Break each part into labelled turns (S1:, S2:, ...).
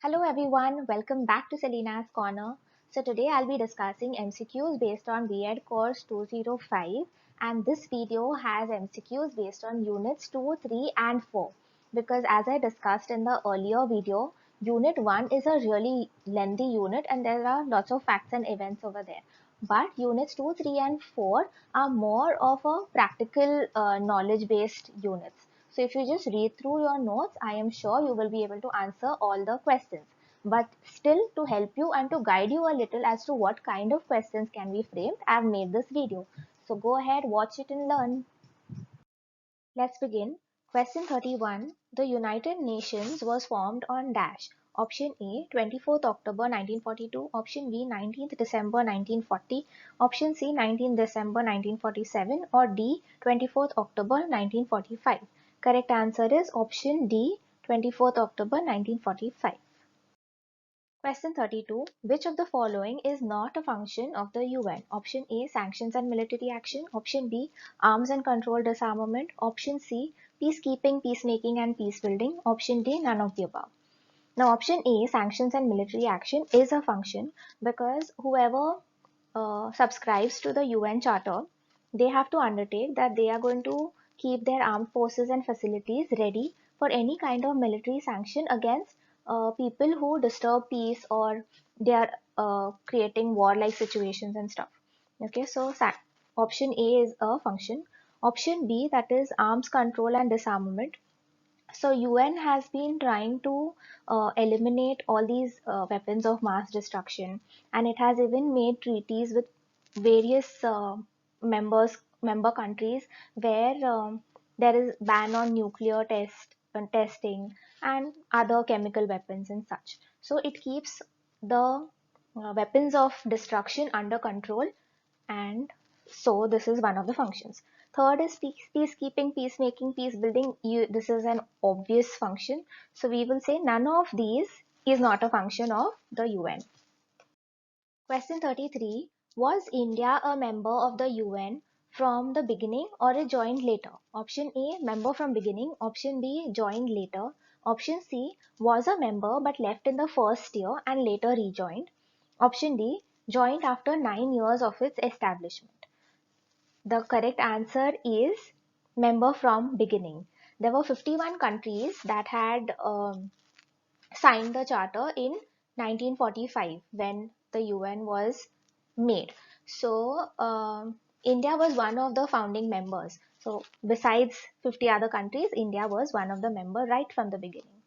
S1: Hello everyone, welcome back to Selina's Corner. So today I'll be discussing MCQs based on B.Ed Course 205, and this video has MCQs based on Units 2, 3 and 4 because as I discussed in the earlier video, Unit 1 is a really lengthy unit and there are lots of facts and events over there. But Units 2, 3 and 4 are more of a practical knowledge based units. So if you just read through your notes, I am sure you will be able to answer all the questions. But still, to help you and to guide you a little as to what kind of questions can be framed, I have made this video. So go ahead, watch it and learn. Let's begin. Question 31. The United Nations was formed on dash. Option A 24th October 1942, option B 19th December 1940, option C 19th December 1947 or D 24th October 1945. Correct answer is option D 24th October 1945. Question 32. Which of the following is not a function of the UN? Option A. Sanctions and military action. Option B. Arms and controlled disarmament. Option C. Peacekeeping, peacemaking and peace building. Option D. None of the above. Now option A. Sanctions and military action is a function because whoever subscribes to the UN Charter, they have to undertake that they are going to keep their armed forces and facilities ready for any kind of military sanction against people who disturb peace or they are creating war-like situations and stuff. Okay, so option A is a function. Option B, that is arms control and disarmament. So UN has been trying to eliminate all these weapons of mass destruction, and it has even made treaties with various member countries where there is ban on nuclear testing and other chemical weapons and such. So it keeps the weapons of destruction under control, and so this is one of the functions. Third is peacekeeping, peacemaking, peace building. This is an obvious function. So we will say none of these is not a function of the UN. Question 33. Was India a member of the UN from the beginning or it joined later? Option A, member from beginning. Option B, joined later. Option C, was a member but left in the first year and later rejoined. Option D, joined after 9 years of its establishment. The correct answer is member from beginning. There were 51 countries that had signed the charter in 1945 when the UN was made. So India was one of the founding members. So besides 50 other countries, India was one of the members right from the beginning.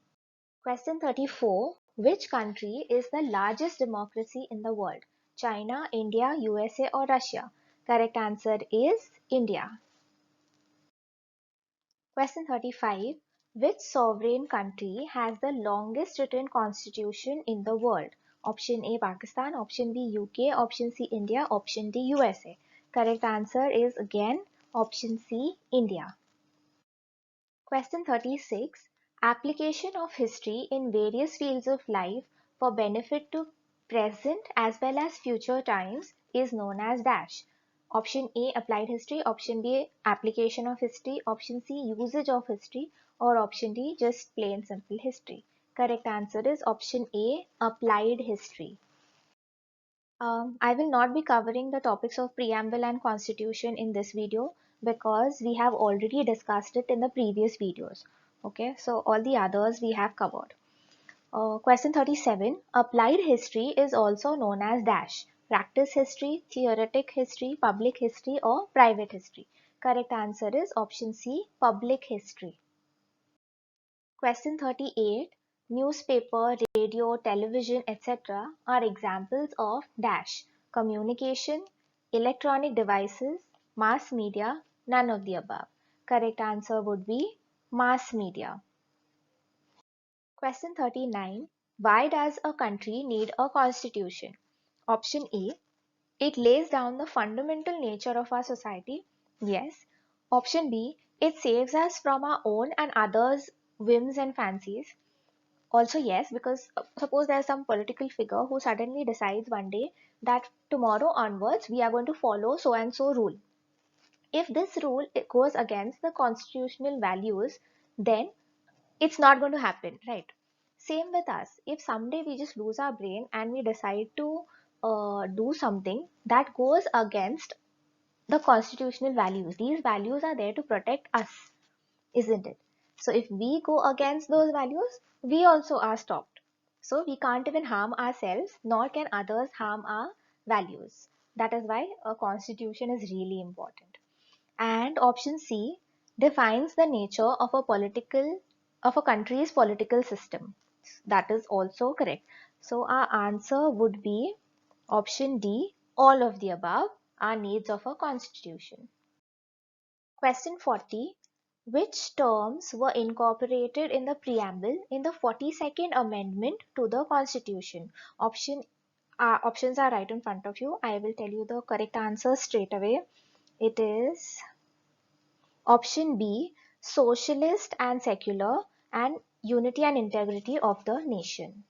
S1: Question 34. Which country is the largest democracy in the world? China, India, USA or Russia? Correct answer is India. Question 35. Which sovereign country has the longest written constitution in the world? Option A Pakistan, option B UK, option C India, option D USA. Correct answer is again option C India. Question 36. Application of history in various fields of life for benefit to present as well as future times is known as dash. Option A applied history, option B application of history, option C usage of history or option D just plain simple history. Correct answer is option A applied history. I will not be covering the topics of preamble and constitution in this video because we have already discussed it in the previous videos. Okay, so all the others we have covered. Question 37. Applied history is also known as dash. Practice history, theoretic history, public history or private history. Correct answer is option C, public history. Question 38. Newspaper, radio, television, etc. are examples of dash. Communication, electronic devices, mass media, none of the above. Correct answer would be mass media. Question 39. Why does a country need a constitution? Option A. It lays down the fundamental nature of our society. Yes. Option B. It saves us from our own and others' whims and fancies. Also yes, because suppose there's some political figure who suddenly decides one day that tomorrow onwards we are going to follow so and so rule. If this rule it goes against the constitutional values, then it's not going to happen, right? Same with us. If someday we just lose our brain and we decide to do something that goes against the constitutional values, these values are there to protect us, isn't it? So if we go against those values, we also are stopped. So we can't even harm ourselves, nor can others harm our values. That is why a constitution is really important. And option C defines the nature of a country's political system. That is also correct. So our answer would be option D, all of the above are needs of a constitution. Question 40. Which terms were incorporated in the preamble in the 42nd Amendment to the Constitution? Options are right in front of you. I will tell you the correct answer straight away. It is option B, socialist and secular, and unity and integrity of the nation.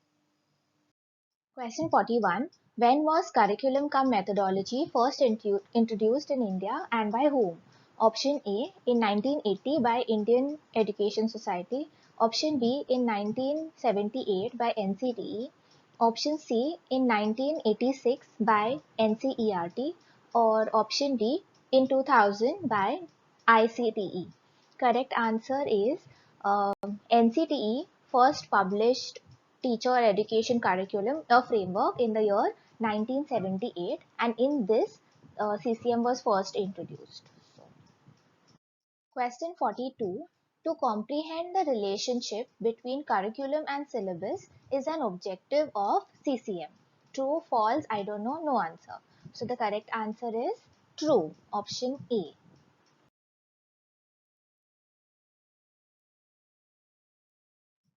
S1: Question 41. When was curriculum cum methodology first introduced in India and by whom? Option A, in 1980 by Indian Education Society. Option B, in 1978 by NCTE. Option C, in 1986 by NCERT. Or option D, in 2000 by ICTE. Correct answer is NCTE first published teacher education curriculum, a framework, in the year 1978, and in this CCM was first introduced. So, question 42. To comprehend the relationship between curriculum and syllabus is an objective of CCM. True, false, I don't know, no answer. So the correct answer is true, option A.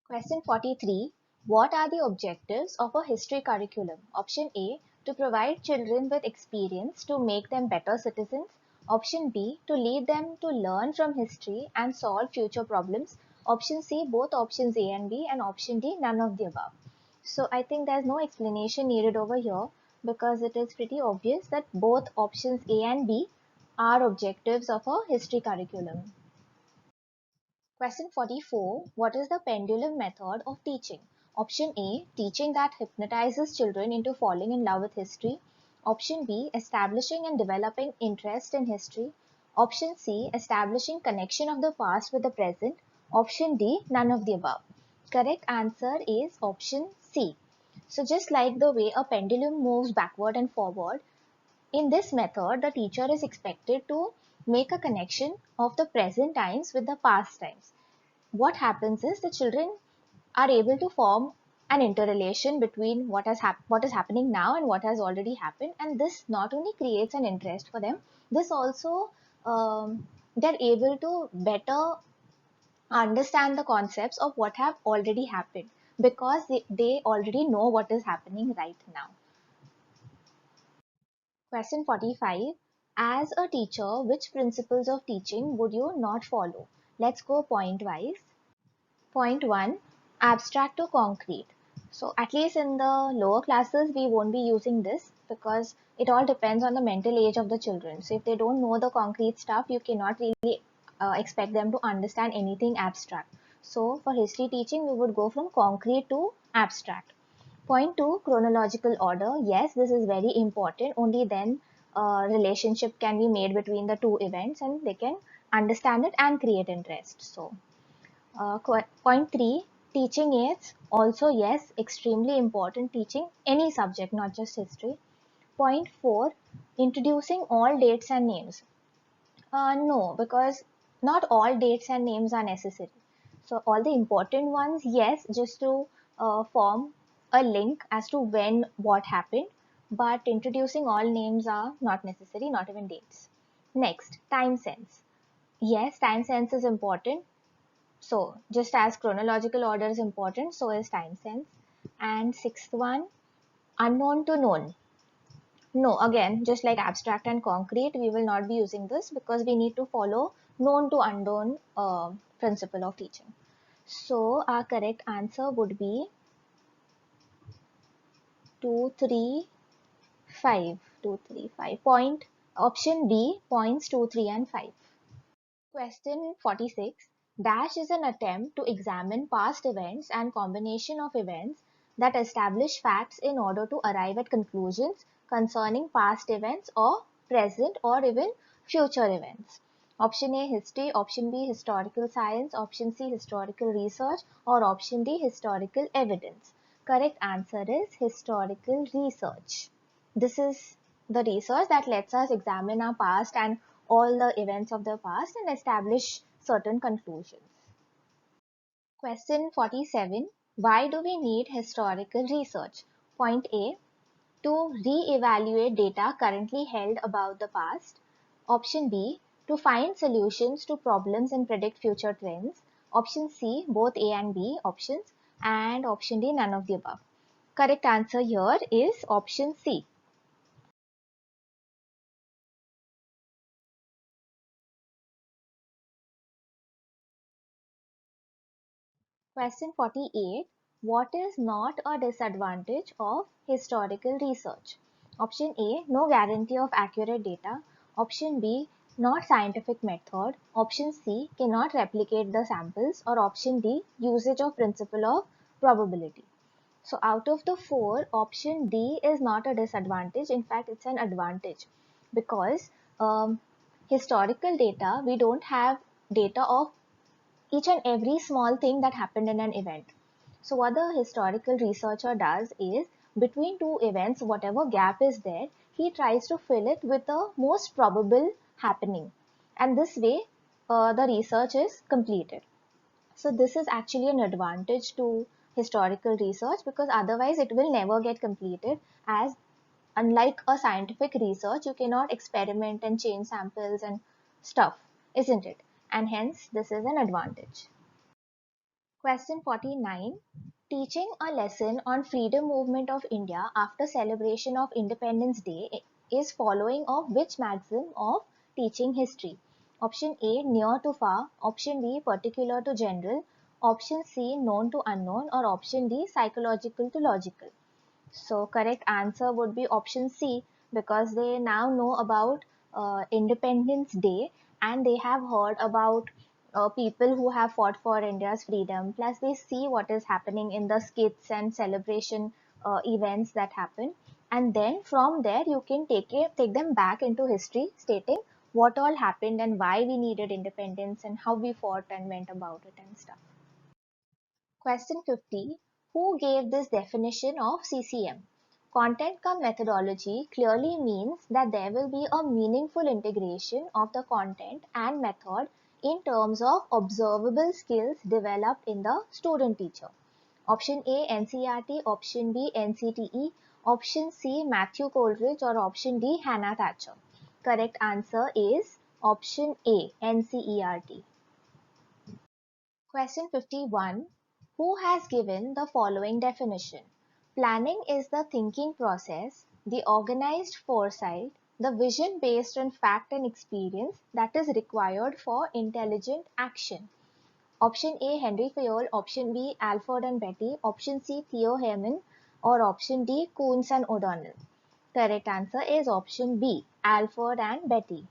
S1: Question 43. What are the objectives of a history curriculum? Option A. To provide children with experience to make them better citizens. Option B. To lead them to learn from history and solve future problems. Option C. Both options A and B. And option D. None of the above. So I think there's no explanation needed over here because it is pretty obvious that both options A and B are objectives of a history curriculum. Question 44. What is the pendulum method of teaching? Option A. Teaching that hypnotizes children into falling in love with history. Option B. Establishing and developing interest in history. Option C. Establishing connection of the past with the present. Option D. None of the above. Correct answer is option C. So just like the way a pendulum moves backward and forward, in this method, the teacher is expected to make a connection of the present times with the past times. What happens is the children are able to form an interrelation between what is happening now and what has already happened, and this not only creates an interest for them, this also they're able to better understand the concepts of what have already happened because they already know what is happening right now. Question 45. As a teacher, which principles of teaching would you not follow? Let's go point wise. Point 1. Abstract to concrete. So at least in the lower classes we won't be using this because it all depends on the mental age of the children. So if they don't know the concrete stuff, you cannot really expect them to understand anything abstract. So for history teaching we would go from concrete to abstract. Point 2. Chronological order. Yes, this is very important. Only then relationship can be made between the two events and they can understand it and create interest. So point 3, teaching aids. Also, yes, extremely important, teaching any subject, not just history. Point 4, introducing all dates and names. No, because not all dates and names are necessary. So, all the important ones, yes, just to form a link as to when what happened, but introducing all names are not necessary, not even dates. Next, time sense. Yes, time sense is important. So just as chronological order is important, so is time sense. And sixth one, unknown to known. No, again, just like abstract and concrete, we will not be using this because we need to follow known to unknown principle of teaching. So our correct answer would be 2, 3, 5. 2, 3, 5. Option B, points 2, 3 and 5. Question 46. Dash is an attempt to examine past events and combination of events that establish facts in order to arrive at conclusions concerning past events or present or even future events. Option A, history. Option B, historical science. Option C, historical research. Or option D, historical evidence. Correct answer is historical research. This is the research that lets us examine our past and all the events of the past and establish certain conclusions. Question 47. Why do we need historical research? Point A. To re-evaluate data currently held about the past. Option B. To find solutions to problems and predict future trends. Option C. Both A and B options. And option D. None of the above. Correct answer here is option C. Question 48. What is not a disadvantage of historical research? Option A. No guarantee of accurate data. Option B. Not scientific method. Option C. Cannot replicate the samples. Or option D. Usage of principle of probability. So out of the four, option D is not a disadvantage. In fact, it's an advantage because historical data, we don't have data of each and every small thing that happened in an event. So what the historical researcher does is between two events, whatever gap is there, he tries to fill it with the most probable happening. And this way, the research is completed. So this is actually an advantage to historical research because otherwise it will never get completed, as unlike a scientific research, you cannot experiment and change samples and stuff, isn't it? And hence this is an advantage. Question 49. Teaching a lesson on freedom movement of India after celebration of Independence Day is following of which maxim of teaching history? Option A, near to far. Option B, particular to general. Option C, known to unknown. Or option D, psychological to logical. So correct answer would be option C, because they now know about Independence Day and they have heard about people who have fought for India's freedom. Plus they see what is happening in the skits and celebration events that happen. And then from there you can take them back into history, stating what all happened and why we needed independence and how we fought and went about it and stuff. Question 50. Who gave this definition of CCM? Content cum methodology clearly means that there will be a meaningful integration of the content and method in terms of observable skills developed in the student teacher. Option A, NCERT. Option B, NCTE. Option C, Matthew Coleridge. Or option D, Hannah Thatcher. Correct answer is option A, NCERT. Question 51. Who has given the following definition? Planning is the thinking process, the organized foresight, the vision based on fact and experience that is required for intelligent action. Option A, Henry Fayol. Option B, Alford and Betty. Option C, Theo Heyman. Or option D, Coons and O'Donnell. Correct answer is option B, Alford and Betty.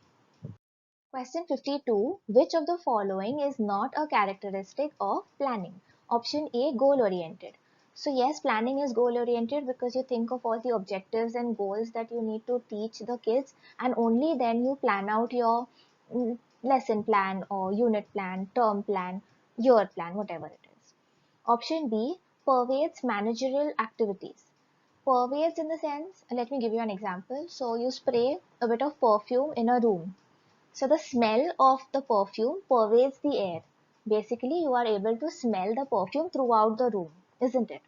S1: Question 52. Which of the following is not a characteristic of planning? Option A, goal-oriented. So yes, planning is goal-oriented because you think of all the objectives and goals that you need to teach the kids, and only then you plan out your lesson plan or unit plan, term plan, year plan, whatever it is. Option B, pervades managerial activities. Pervades in the sense, let me give you an example. So you spray a bit of perfume in a room, so the smell of the perfume pervades the air. Basically, you are able to smell the perfume throughout the room, isn't it?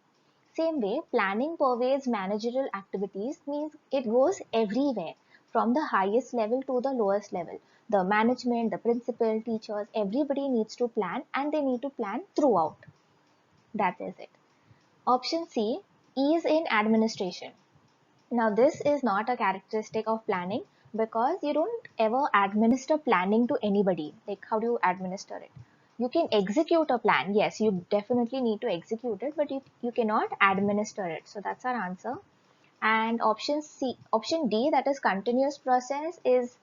S1: Same way, planning pervades managerial activities means it goes everywhere, from the highest level to the lowest level. The management, the principal, teachers, everybody needs to plan and they need to plan throughout. That is it. Option C, ease in administration. Now, this is not a characteristic of planning because you don't ever administer planning to anybody. Like, how do you administer it? You can execute a plan. Yes, you definitely need to execute it, but you cannot administer it. So that's our answer. And option D, that is continuous process, is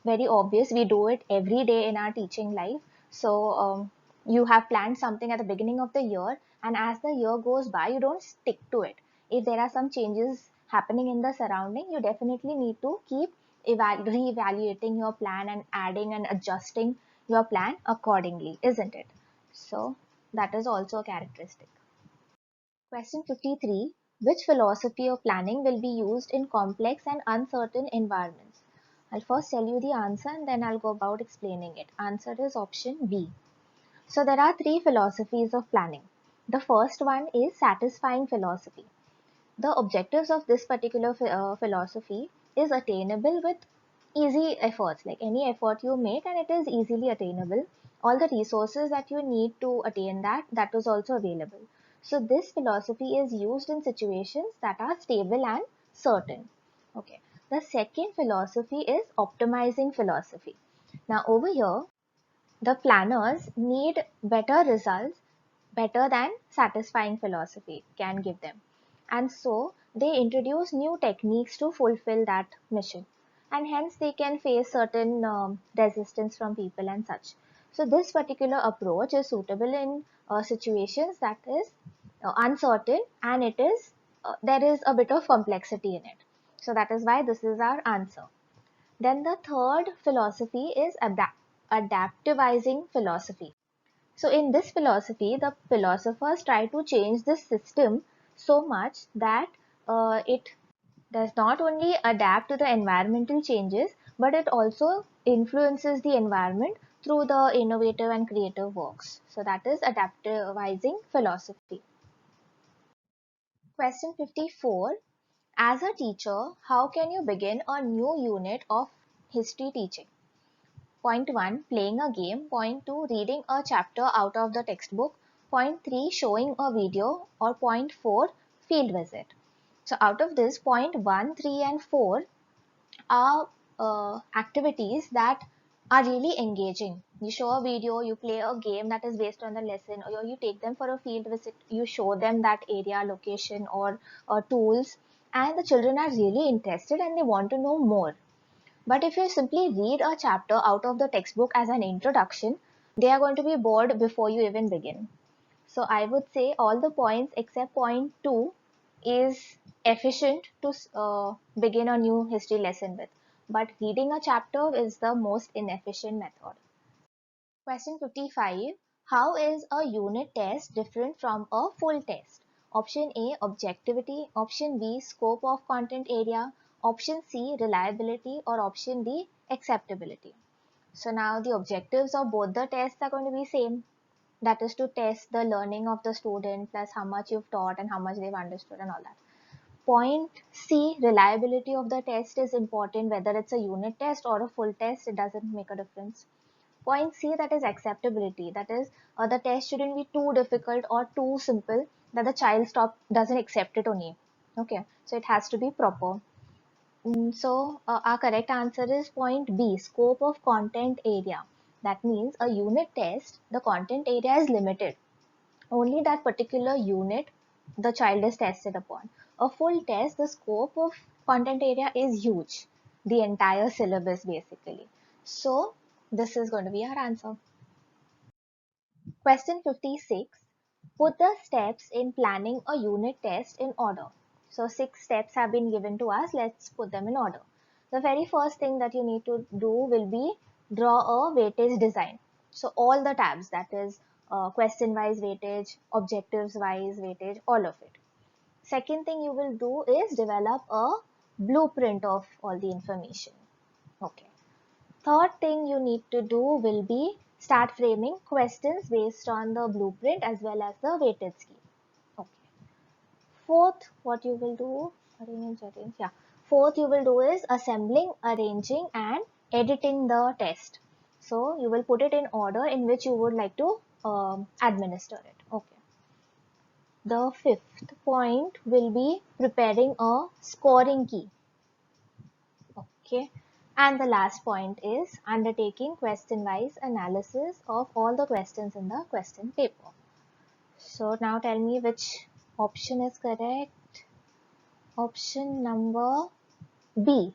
S1: very obvious. We do it every day in our teaching life. So You have planned something at the beginning of the year, and as the year goes by, you don't stick to it. If there are some changes happening in the surrounding, you definitely need to keep re-evaluating your plan and adding and adjusting your plan accordingly, isn't it? So that is also a characteristic. Question 53. Which philosophy of planning will be used in complex and uncertain environments? I'll first tell you the answer and then I'll go about explaining it. Answer is option B. So there are three philosophies of planning. The first one is satisfying philosophy. The objectives of this particular philosophy is attainable with easy efforts, like any effort you make and it is easily attainable. All the resources that you need to attain that is also available. So this philosophy is used in situations that are stable and certain. Okay. The second philosophy is optimizing philosophy. Now over here, the planners need better results, better than satisfying philosophy can give them. And so they introduce new techniques to fulfill that mission. And hence they can face certain resistance from people and such. So this particular approach is suitable in situations that is uncertain and it is there is a bit of complexity in it. So that is why this is our answer. Then the third philosophy is adaptivizing philosophy. So in this philosophy, the philosophers try to change the system so much that it does not only adapt to the environmental changes, but it also influences the environment through the innovative and creative works. So that is adaptivizing philosophy. Question 54. As a teacher, how can you begin a new unit of history teaching? Point 1, playing a game. Point 2, reading a chapter out of the textbook. Point 3, showing a video. Or point 4, field visit. So out of this, point 1, 3 and 4 are activities that are really engaging. You show a video, you play a game that is based on the lesson, or you take them for a field visit, you show them that area, location, or tools, and the children are really interested and they want to know more. But if you simply read a chapter out of the textbook as an introduction, they are going to be bored before you even begin. So I would say all the points except point 2 is efficient to begin a new history lesson with. But reading a chapter is the most inefficient method. Question 55. How is a unit test different from a full test? Option A, objectivity. Option B, scope of content area. Option C, reliability. Or option D, acceptability. So now the objectives of both the tests are going to be same. That is to test the learning of the student plus how much you've taught and how much they've understood and all that. Point C, reliability of the test is important, whether it's a unit test or a full test, it doesn't make a difference. Point C, that is acceptability, that is the test shouldn't be too difficult or too simple that the child doesn't accept it only. Okay, so it has to be proper. So our correct answer is point B, scope of content area. That means a unit test, the content area is limited. Only that particular unit the child is tested upon. A full test, the scope of content area is huge. The entire syllabus basically. So this is going to be our answer. Question 56. Put the steps in planning a unit test in order. So 6 steps have been given to us. Let's put them in order. The very first thing that you need to do will be draw a weightage design. So all the tabs, that is question wise weightage, objectives wise weightage, all of it. Second thing you will do is develop a blueprint of all the information. Okay. Third thing you need to do will be start framing questions based on the blueprint as well as the weighted scheme. Okay. Fourth, what you will do, arrange, yeah. Fourth you will do is assembling, arranging and editing the test. So you will put it in order in which you would like to administer it. Okay. The fifth point will be preparing a scoring key. Okay. And the last point is undertaking question-wise analysis of all the questions in the question paper. So now tell me which option is correct. Option number B.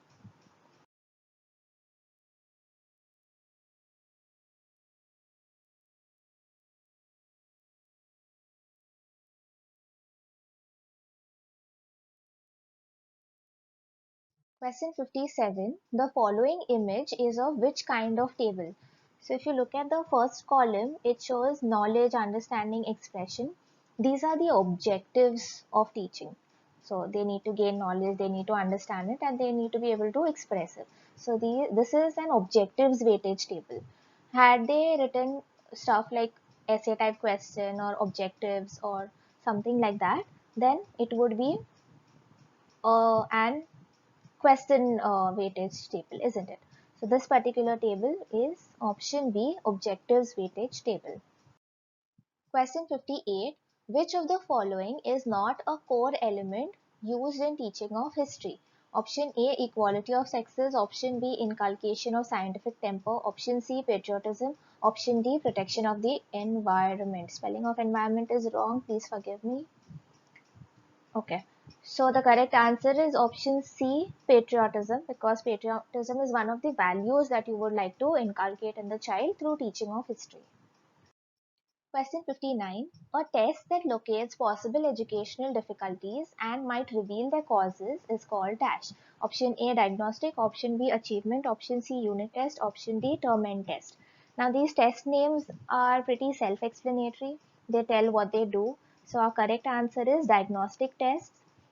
S1: Question 57. The following image is of which kind of table? So if you look at the first column, it shows knowledge, understanding, expression. These are the objectives of teaching. So they need to gain knowledge, they need to understand it, and they need to be able to express it. So this is an objectives weightage table. Had they written stuff like essay type question or objectives or something like that, then it would be an question weightage table, isn't it? So this particular table is option B, objectives weightage table. Question 58. Which of the following is not a core element used in teaching of history? Option A, equality of sexes. Option B, inculcation of scientific temper. Option C, patriotism. Option D, protection of the environment. Spelling of environment is wrong, please forgive me. Okay, so the correct answer is option C, patriotism, because patriotism is one of the values that you would like to inculcate in the child through teaching of history. Question 59. A test that locates possible educational difficulties and might reveal their causes is called dash. Option A, diagnostic. Option B, achievement. Option C, unit test. Option D, term end test. Now these test names are pretty self-explanatory. They tell what they do. So our correct answer is diagnostic tests.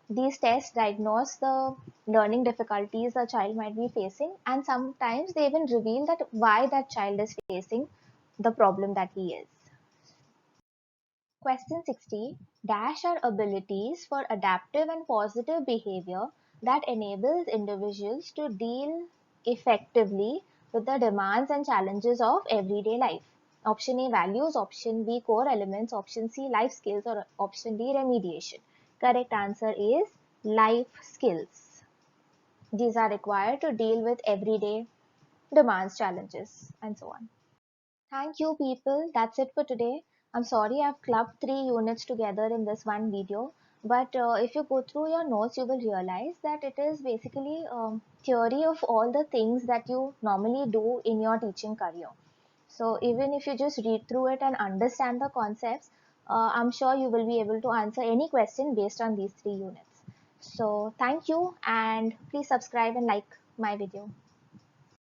S1: These tests diagnose the learning difficulties a child might be facing, and sometimes they even reveal that why that child is facing the problem that he is. Question 60. Dash are abilities for adaptive and positive behavior that enables individuals to deal effectively with the demands and challenges of everyday life. Option A, values. Option B, core elements. Option C, life skills. Or option D, remediation. Correct answer is life skills. These are required to deal with everyday demands, challenges, and so on. Thank you, people. That's it for today. I'm sorry I've clubbed 3 units together in this one video, but if you go through your notes, you will realize that it is basically theory of all the things that you normally do in your teaching career. So even if you just read through it and understand the concepts, I'm sure you will be able to answer any question based on these 3 units. So thank you, and please subscribe and like my video.